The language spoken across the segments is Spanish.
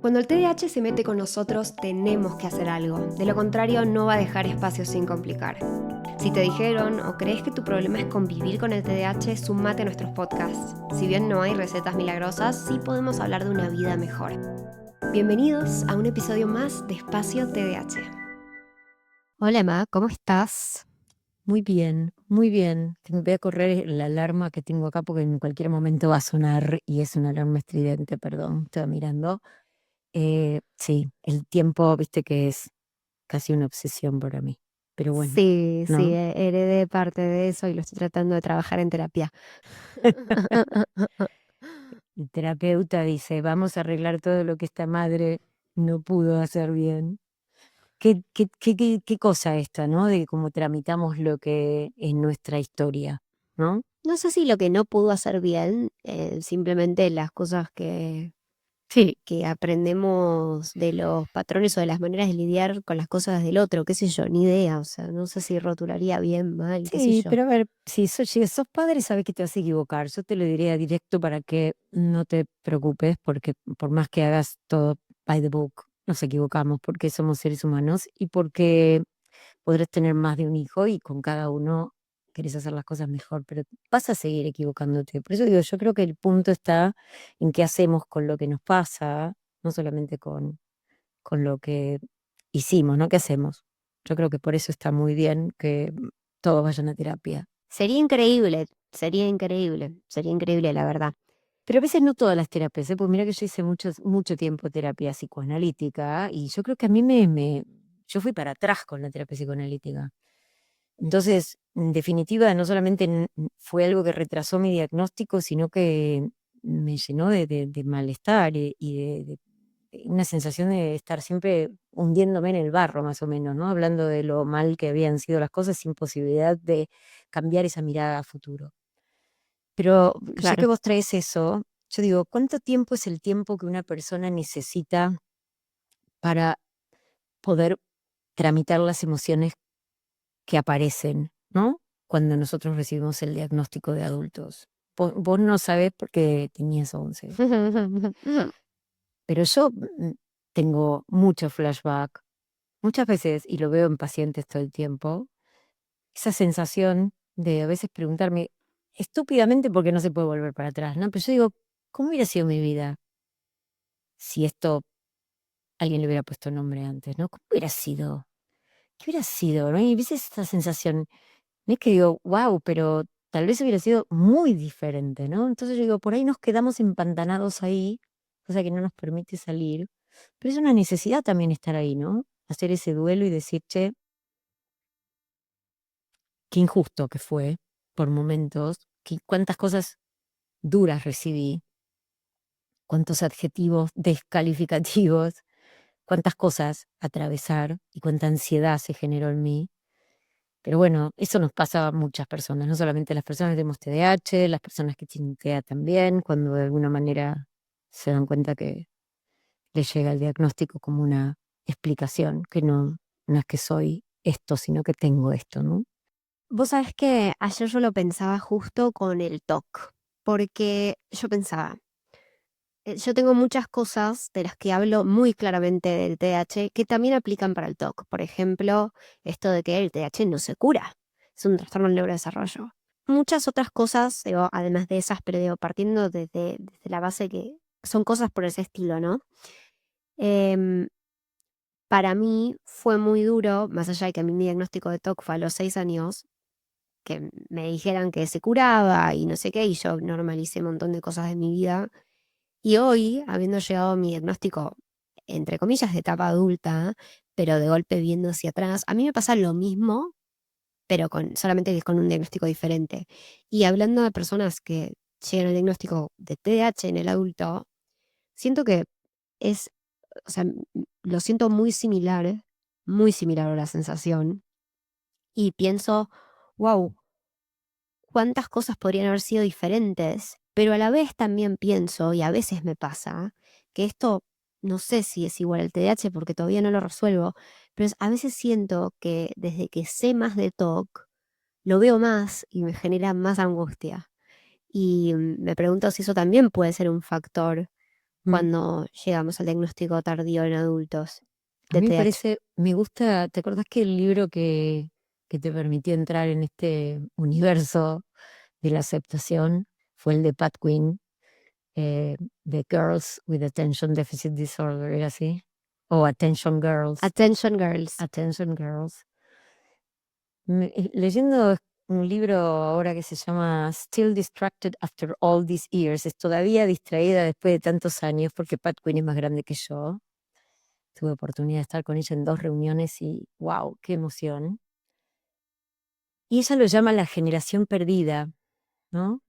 Cuando el TDAH se mete con nosotros, tenemos que hacer algo. De lo contrario, no va a dejar espacio sin complicar. Si te dijeron o crees que tu problema es convivir con el TDAH, sumate a nuestros podcasts. Si bien no hay recetas milagrosas, sí podemos hablar de una vida mejor. Bienvenidos a un episodio más de Espacio TDAH. Hola Emma, ¿cómo estás? Muy bien, muy bien. Voy a correr la alarma que tengo acá porque en cualquier momento va a sonar y es una alarma estridente, perdón, estaba mirando. Sí, el tiempo, viste que es casi una obsesión para mí, pero bueno, Sí, ¿no? heredé parte de eso y lo estoy tratando de trabajar en terapia. El terapeuta dice, vamos a arreglar todo lo que esta madre no pudo hacer bien. Qué cosa esta, ¿no? De cómo tramitamos lo que es nuestra historia, ¿no? No sé si lo que no pudo hacer bien, simplemente las cosas Sí. que aprendemos de los patrones o de las maneras de lidiar con las cosas del otro, qué sé yo, ni idea, o sea, no sé si rotularía bien, mal, qué sé Sí, yo. pero a ver, si sos padre, sabes que te vas a equivocar. Yo te lo diría directo para que no te preocupes, porque por más que hagas todo by the book, nos equivocamos porque somos seres humanos y porque podrás tener más de un hijo y con cada uno querés hacer las cosas mejor, pero vas a seguir equivocándote. Por eso digo, yo creo que el punto está en qué hacemos con lo que nos pasa, no solamente con lo que hicimos, ¿no? ¿Qué hacemos? Yo creo que por eso está muy bien que todos vayan a terapia. Sería increíble, sería increíble la verdad. Pero a veces no todas las terapias, ¿eh? Pues mira que yo hice mucho tiempo terapia psicoanalítica y yo creo que a mí yo fui para atrás con la terapia psicoanalítica. Entonces, en definitiva, no solamente fue algo que retrasó mi diagnóstico, sino que me llenó de malestar y de una sensación de estar siempre hundiéndome en el barro, más o menos, ¿no? Hablando de lo mal que habían sido las cosas sin posibilidad de cambiar esa mirada a futuro. Pero ya Claro. que vos traes eso, yo digo, ¿cuánto tiempo es el tiempo que una persona necesita para poder tramitar las emociones que aparecen, ¿no? Cuando nosotros recibimos el diagnóstico de adultos. Vos no sabés porque tenías 11, pero yo tengo mucho flashback, muchas veces, y lo veo en pacientes todo el tiempo, esa sensación de a veces preguntarme estúpidamente porque no se puede volver para atrás, ¿no? Pero yo digo, ¿cómo hubiera sido mi vida si esto alguien le hubiera puesto nombre antes, ¿no? ¿Cómo hubiera sido? ¿Qué hubiera sido? ¿No? Y a veces esta sensación, no es que digo, wow, pero tal vez hubiera sido muy diferente, ¿no? Entonces yo digo, por ahí nos quedamos empantanados ahí, cosa que no nos permite salir, pero es una necesidad también estar ahí, ¿no? Hacer ese duelo y decir, che, qué injusto que fue por momentos, cuántas cosas duras recibí, cuántos adjetivos descalificativos, cuántas cosas atravesar y cuánta ansiedad se generó en mí. Pero bueno, eso nos pasa a muchas personas, no solamente las personas que tenemos TDAH, las personas que tienen TEA también, cuando de alguna manera se dan cuenta que les llega el diagnóstico como una explicación, que no es que soy esto, sino que tengo esto, ¿no? Vos sabés que ayer yo lo pensaba justo con el TOC, porque yo pensaba, yo tengo muchas cosas de las que hablo muy claramente del TDAH que también aplican para el TOC. Por ejemplo, esto de que el TDAH no se cura, es un trastorno del neurodesarrollo. Muchas otras cosas, digo, además de esas, pero digo, partiendo desde la base que son cosas por ese estilo, ¿no? Em, para mí fue muy duro, más allá de que a mí mi diagnóstico de TOC fue a los 6 años, que me dijeran que se curaba y no sé qué, y yo normalicé un montón de cosas de mi vida. Y hoy, habiendo llegado a mi diagnóstico, entre comillas, de etapa adulta, pero de golpe viendo hacia atrás, a mí me pasa lo mismo, pero solamente que con un diagnóstico diferente. Y hablando de personas que llegan al diagnóstico de TDAH en el adulto, siento que es, o sea, lo siento muy similar a la sensación. Y pienso, wow, cuántas cosas podrían haber sido diferentes, pero a la vez también pienso, y a veces me pasa, que esto no sé si es igual al TDAH porque todavía no lo resuelvo, pero a veces siento que desde que sé más de TOC, lo veo más y me genera más angustia. Y me pregunto si eso también puede ser un factor cuando llegamos al diagnóstico tardío en adultos A de mí me TDAH. parece, me gusta, ¿te acordás que el libro que te permitió entrar en este universo de la aceptación fue el de Pat Quinn, eh, de Girls with Attention Deficit Disorder, ¿era así? O Attention Girls, Attention Girls. Attention Girls. Leyendo un libro ahora que se llama Still Distracted After All These Years, es todavía distraída después de tantos años, porque Pat Quinn es más grande que yo. Tuve oportunidad de estar con ella en 2 reuniones y wow, qué emoción. Y ella lo llama la generación perdida, ¿no?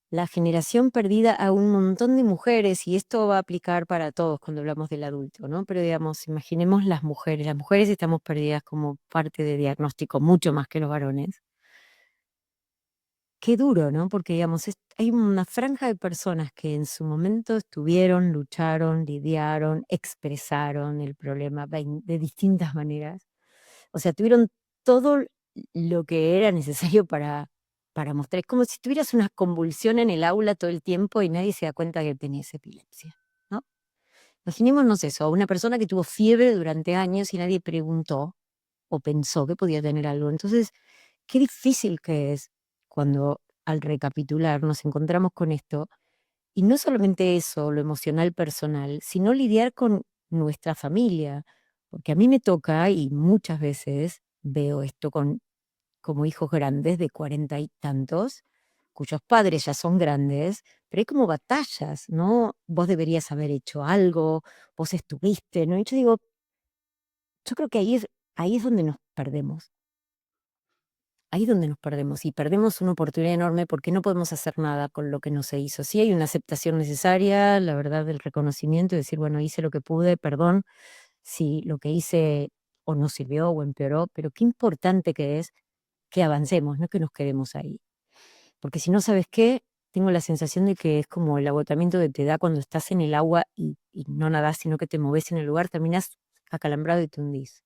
La generación perdida a un montón de mujeres, y esto va a aplicar para todos cuando hablamos del adulto, ¿no? Pero digamos, imaginemos las mujeres estamos perdidas como parte de diagnóstico, mucho más que los varones. Qué duro, ¿no? Porque digamos, hay una franja de personas que en su momento estuvieron, lucharon, lidiaron, expresaron el problema de distintas maneras. O sea, tuvieron todo lo que era necesario para mostrar. Es como si tuvieras una convulsión en el aula todo el tiempo y nadie se da cuenta que tenés epilepsia, ¿no? Imaginémonos eso, una persona que tuvo fiebre durante años y nadie preguntó o pensó que podía tener algo. Entonces, qué difícil que es cuando al recapitular nos encontramos con esto. Y no solamente eso, lo emocional personal, sino lidiar con nuestra familia. Porque a mí me toca, y muchas veces veo esto como hijos grandes de 40 y tantos, cuyos padres ya son grandes, pero hay como batallas, ¿no? Vos deberías haber hecho algo, vos estuviste, ¿no? Y yo digo, yo creo que ahí es donde nos perdemos. Ahí es donde nos perdemos y perdemos una oportunidad enorme porque no podemos hacer nada con lo que no se hizo. Sí hay una aceptación necesaria, la verdad del reconocimiento y decir, bueno, hice lo que pude, perdón si lo que hice o no sirvió o empeoró, pero qué importante que es que avancemos, no que nos quedemos ahí. Porque si no, ¿sabes qué? Tengo la sensación de que es como el agotamiento que te da cuando estás en el agua y no nadás, sino que te moves en el lugar, terminás acalambrado y te hundís.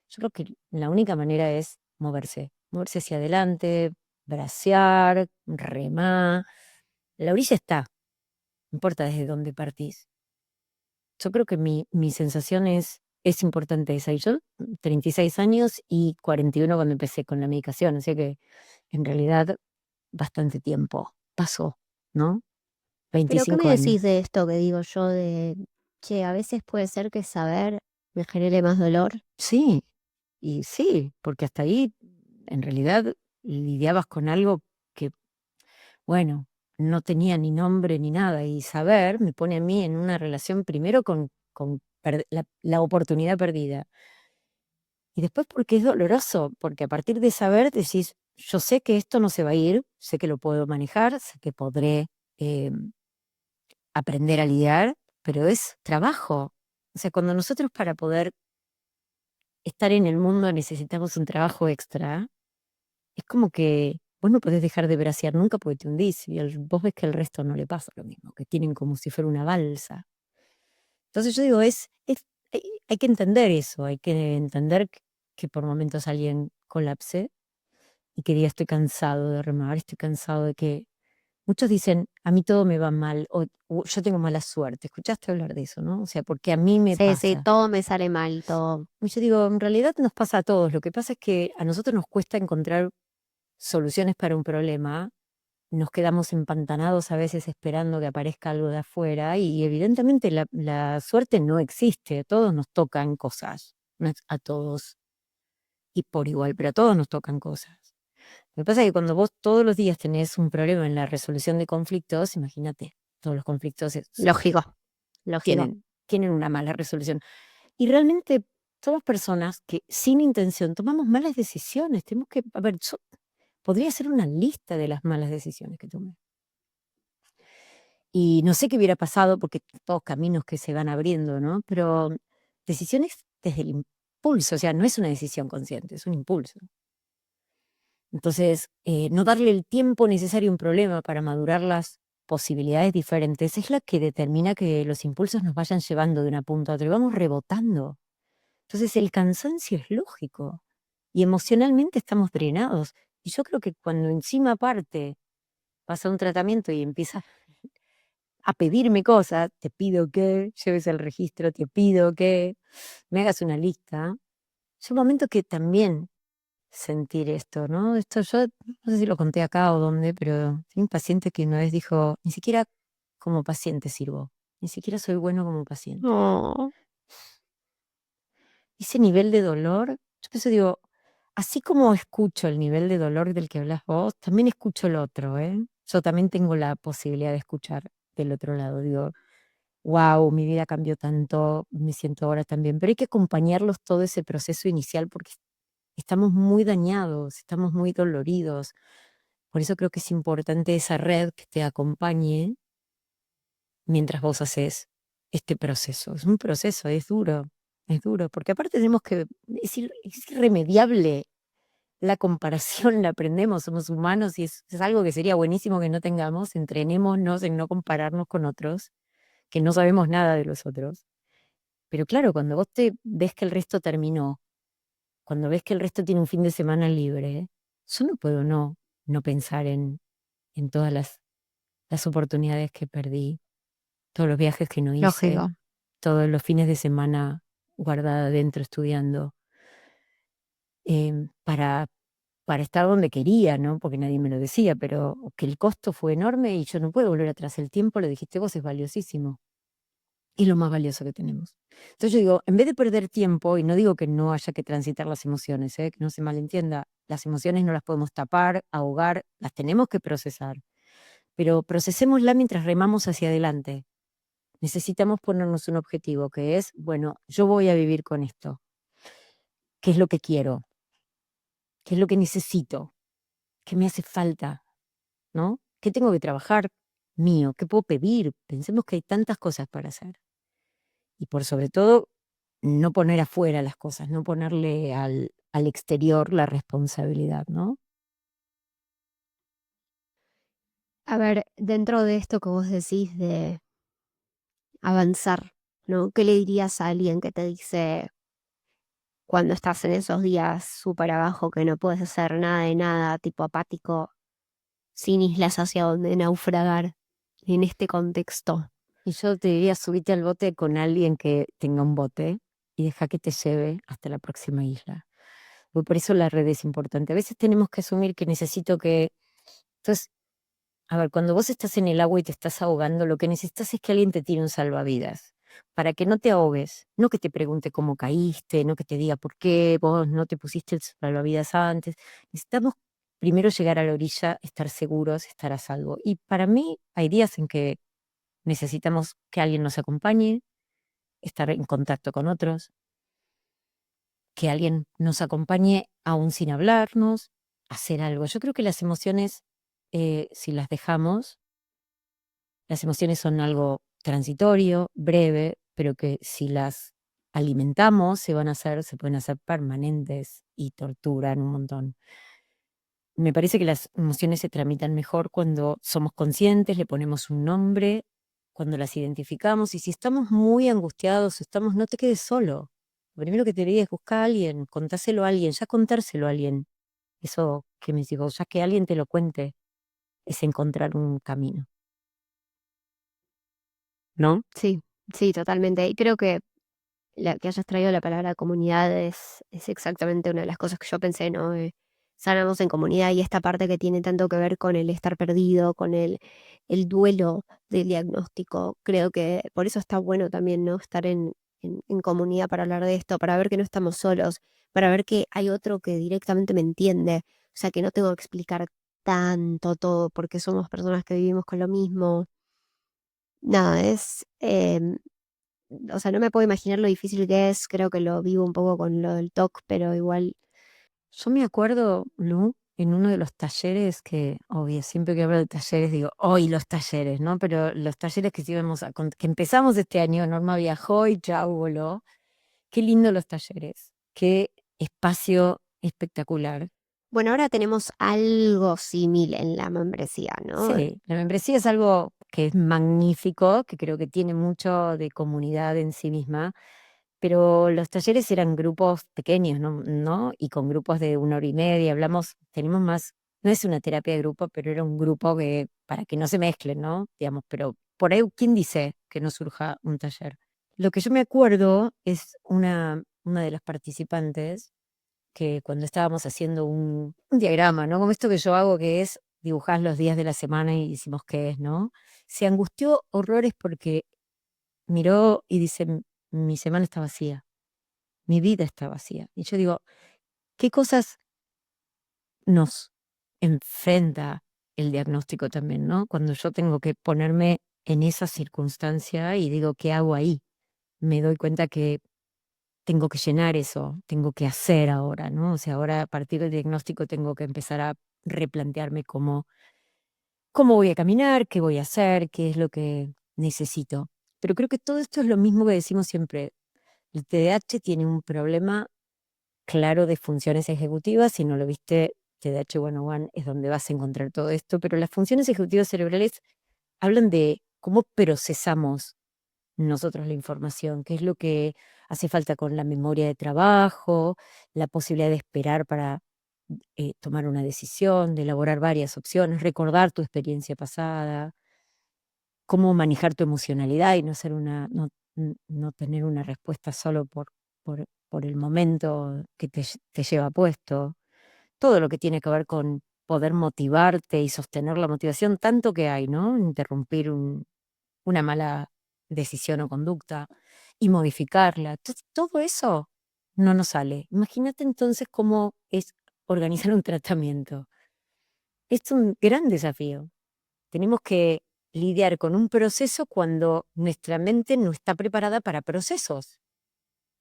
Yo creo que la única manera es moverse hacia adelante, bracear, remar. La orilla está, no importa desde dónde partís. Yo creo que mi sensación es importante esa. Y yo, 36 años y 41 cuando empecé con la medicación, así que en realidad bastante tiempo pasó, ¿no? Pero, ¿qué me 25 años. decís de esto que digo yo de, che, a veces puede ser que saber me genere más dolor? Sí, y sí, porque hasta ahí en realidad lidiabas con algo que bueno, no tenía ni nombre ni nada, y saber me pone a mí en una relación primero con la oportunidad perdida, y después porque es doloroso, porque a partir de saber decís, yo sé que esto no se va a ir, sé que lo puedo manejar, sé que podré aprender a lidiar, pero es trabajo. O sea, cuando nosotros para poder estar en el mundo necesitamos un trabajo extra, es como que vos no podés dejar de bracear nunca porque te hundís y vos ves que al resto no le pasa lo mismo, que tienen como si fuera una balsa. Entonces yo digo, hay que entender eso, hay que entender que por momentos alguien colapse y que diga estoy cansado de remar, estoy cansado de que muchos dicen a mí todo me va mal o yo tengo mala suerte. ¿Escuchaste hablar de eso, no? O sea, porque a mí me Sí, sí, pasa. todo me sale mal, todo. Y yo digo, en realidad nos pasa a todos. Lo que pasa es que a nosotros nos cuesta encontrar soluciones para un problema, nos quedamos empantanados a veces esperando que aparezca algo de afuera y evidentemente la suerte no existe, a todos nos tocan cosas, no es a todos y por igual, pero a todos nos tocan cosas. Lo que pasa es que cuando vos todos los días tenés un problema en la resolución de conflictos, imagínate, todos los conflictos Lógico, lógico. tienen una mala resolución. Y realmente somos personas que sin intención tomamos malas decisiones. Tenemos que, a ver, yo podría hacer una lista de las malas decisiones que tomé. Y no sé qué hubiera pasado porque todos caminos que se van abriendo, ¿no? Pero decisiones desde el impulso, o sea, no es una decisión consciente, es un impulso. Entonces, no darle el tiempo necesario a un problema para madurar las posibilidades diferentes es la que determina que los impulsos nos vayan llevando de una punta a otra y vamos rebotando. Entonces, el cansancio es lógico y emocionalmente estamos drenados. Y yo creo que cuando encima aparte pasa un tratamiento y empieza a pedirme cosas, te pido que lleves el registro, te pido que me hagas una lista. Es un momento que también sentir esto, ¿no? Esto yo no sé si lo conté acá o dónde, pero hay un paciente que una vez dijo, ni siquiera como paciente sirvo, ni siquiera soy bueno como paciente. Oh, Ese nivel de dolor, yo pienso, digo, así como escucho el nivel de dolor del que hablas vos, también escucho el otro, ¿eh? Yo también tengo la posibilidad de escuchar del otro lado. Digo, wow, mi vida cambió tanto, me siento ahora tan bien. Pero hay que acompañarlos todo ese proceso inicial porque estamos muy dañados, estamos muy doloridos. Por eso creo que es importante esa red que te acompañe mientras vos haces este proceso. Es un proceso, es duro, porque aparte tenemos que, es irremediable la comparación, la aprendemos, somos humanos y es algo que sería buenísimo que no tengamos, entrenémonos en no compararnos con otros, que no sabemos nada de los otros. Pero claro, cuando vos te ves que el resto terminó, cuando ves que el resto tiene un fin de semana libre, yo no puedo no pensar en todas las oportunidades que perdí, todos los viajes que no hice, lógico. todos los fines de semana guardada adentro estudiando, para estar donde quería, ¿no? Porque nadie me lo decía, pero que el costo fue enorme y yo no puedo volver atrás. El tiempo, lo dijiste vos, es valiosísimo. Es lo más valioso que tenemos. Entonces yo digo, en vez de perder tiempo, y no digo que no haya que transitar las emociones, que no se malentienda, las emociones no las podemos tapar, ahogar, las tenemos que procesar, pero procesémosla mientras remamos hacia adelante. Necesitamos ponernos un objetivo que es, bueno, yo voy a vivir con esto. ¿Qué es lo que quiero? ¿Qué es lo que necesito? ¿Qué me hace falta? ¿No? ¿Qué tengo que trabajar mío? ¿Qué puedo pedir? Pensemos que hay tantas cosas para hacer. Y por sobre todo, no poner afuera las cosas, no ponerle al exterior la responsabilidad, ¿no? A ver, dentro de esto que vos decís de avanzar, ¿no? ¿Qué le dirías a alguien que te dice cuando estás en esos días súper abajo que no puedes hacer nada de nada, tipo apático, sin islas hacia donde naufragar en este contexto? Y yo te diría, subite al bote con alguien que tenga un bote y deja que te lleve hasta la próxima isla. Por eso la red es importante. A veces tenemos que asumir que necesito que... Entonces, a ver, cuando vos estás en el agua y te estás ahogando, lo que necesitas es que alguien te tire un salvavidas, para que no te ahogues, no que te pregunte cómo caíste, no que te diga por qué vos no te pusiste el salvavidas antes. Necesitamos primero llegar a la orilla, estar seguros, estar a salvo. Y para mí hay días en que necesitamos que alguien nos acompañe, estar en contacto con otros, que alguien nos acompañe aún sin hablarnos, hacer algo. Yo creo que las emociones, si las dejamos, las emociones son algo transitorio, breve, pero que si las alimentamos se pueden hacer permanentes y torturan un montón. Me parece que las emociones se tramitan mejor cuando somos conscientes, le ponemos un nombre, cuando las identificamos y si estamos muy angustiados, no te quedes solo. Lo primero que te diría es buscar a alguien, contáselo a alguien, ya contárselo a alguien. Eso que me digo, ya que alguien te lo cuente, es encontrar un camino, ¿no? Sí, sí, totalmente. Y creo que que hayas traído la palabra comunidad es exactamente una de las cosas que yo pensé, ¿no? Sanamos en comunidad y esta parte que tiene tanto que ver con el estar perdido, con el duelo del diagnóstico. Creo que por eso está bueno también, ¿no? Estar en comunidad para hablar de esto, para ver que no estamos solos, para ver que hay otro que directamente me entiende. O sea, que no tengo que explicar tanto todo porque somos personas que vivimos con lo mismo. Nada, o sea, no me puedo imaginar lo difícil que es, creo que lo vivo un poco con lo del TOC, pero igual, Yo me acuerdo, Lu, en uno de los talleres que, obvio, siempre que hablo de talleres digo, hoy los talleres, ¿no? Pero los talleres que que empezamos este año, Norma viajó y chau, voló. Qué lindo los talleres, qué espacio espectacular. bueno, ahora tenemos algo similar en la membresía, ¿no? Sí, la membresía es algo que es magnífico, que creo que tiene mucho de comunidad en sí misma, pero los talleres eran grupos pequeños, ¿no? Y con grupos de 1 hora y media, tenemos más, no es una terapia de grupo, pero era un grupo que, para que no se mezclen, ¿no? Digamos, pero por ahí, ¿quién dice que no surja un taller? Lo que yo me acuerdo es una de las participantes que cuando estábamos haciendo un diagrama, ¿no? Como esto que yo hago, que es dibujar los días de la semana y decimos qué es, ¿no? Se angustió horrores porque miró y dice, mi semana está vacía, mi vida está vacía. Y yo digo, ¿qué cosas nos enfrenta el diagnóstico también, ¿no? Cuando yo tengo que ponerme en esa circunstancia y digo, ¿qué hago ahí? Me doy cuenta que tengo que llenar eso, tengo que hacer ahora, ¿no? O sea, ahora a partir del diagnóstico tengo que empezar a replantearme cómo voy a caminar, qué voy a hacer, qué es lo que necesito. Pero creo que todo esto es lo mismo que decimos siempre. El TDAH tiene un problema claro de funciones ejecutivas. Si no lo viste, TDAH 101 es donde vas a encontrar todo esto. Pero las funciones ejecutivas cerebrales hablan de cómo procesamos nosotros la información, qué es lo que hace falta con la memoria de trabajo, la posibilidad de esperar para tomar una decisión, de elaborar varias opciones, recordar tu experiencia pasada, cómo manejar tu emocionalidad y no ser no tener una respuesta solo por el momento que te lleva puesto. Todo lo que tiene que ver con poder motivarte y sostener la motivación, tanto que hay, ¿no? Interrumpir una mala decisión o conducta y modificarla. Entonces, todo eso no nos sale. Imagínate entonces cómo es organizar un tratamiento. Es un gran desafío. Tenemos que lidiar con un proceso cuando nuestra mente no está preparada para procesos,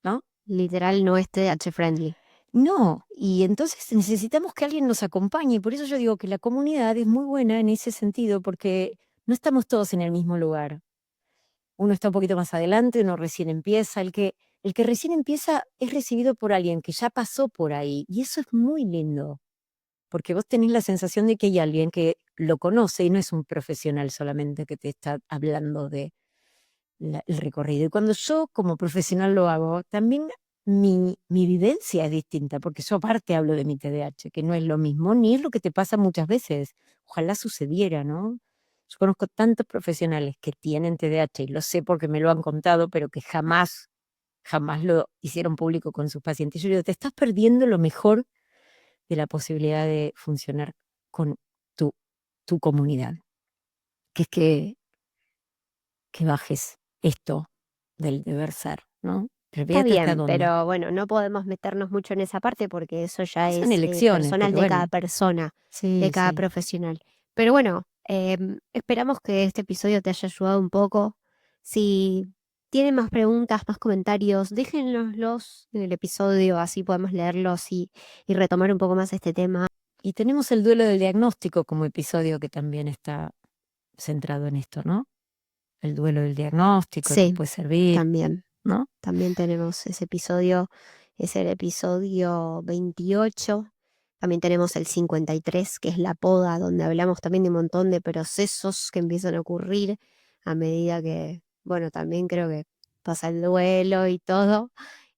¿no? Literal no es TH friendly. No, y entonces necesitamos que alguien nos acompañe. Por eso yo digo que la comunidad es muy buena en ese sentido, porque no estamos todos en el mismo lugar. Uno está un poquito más adelante, uno recién empieza. El que recién empieza es recibido por alguien que ya pasó por ahí, y eso es muy lindo, porque vos tenés la sensación de que hay alguien que lo conoce y no es un profesional solamente que te está hablando de el recorrido. Y cuando yo como profesional lo hago, también mi vivencia es distinta, porque yo aparte hablo de mi TDAH, que no es lo mismo, ni es lo que te pasa muchas veces. Ojalá sucediera, ¿no? Yo conozco tantos profesionales que tienen TDAH y lo sé porque me lo han contado, pero que jamás lo hicieron público con sus pacientes. Yo digo, te estás perdiendo lo mejor de la posibilidad de funcionar con tu, tu comunidad, que es que bajes esto del deber ser, ¿no? Pero Está fíjate hasta bien, dónde. pero bueno, no podemos meternos mucho en esa parte porque eso ya Son es elecciones, personal pero de cada bueno, persona, de sí, cada sí. profesional. Pero bueno, esperamos que este episodio te haya ayudado un poco. Si tienen más preguntas, más comentarios, déjennoslos en el episodio, así podemos leerlos y retomar un poco más este tema. Y tenemos el duelo del diagnóstico como episodio que también está centrado en esto, ¿no? El duelo del diagnóstico que Sí, puede servir, también. ¿no? También tenemos ese episodio, es el episodio 28. También tenemos el 53, que es la poda, donde hablamos también de un montón de procesos que empiezan a ocurrir a medida que, bueno, también creo que pasa el duelo y todo,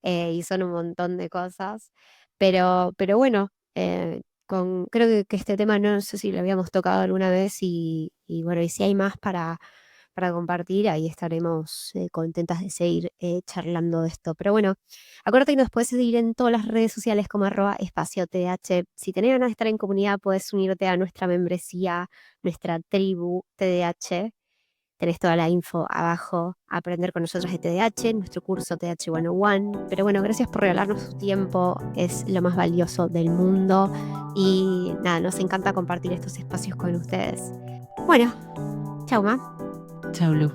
y son un montón de cosas. Pero bueno, creo que este tema no sé si lo habíamos tocado alguna vez y bueno, y si hay más para compartir, ahí estaremos contentas de seguir charlando de esto. Pero bueno, acuérdate que nos puedes seguir en todas las redes sociales como @espacio TDH. Si tenés ganas de estar en comunidad, puedes unirte a nuestra membresía, nuestra tribu TDH. Tenés toda la info abajo, aprender con nosotros de TDH, nuestro curso TDH 101. Pero bueno, gracias por regalarnos tu tiempo, es lo más valioso del mundo. Y nada, nos encanta compartir estos espacios con ustedes. Bueno, chau, Ma. Chau, Lu.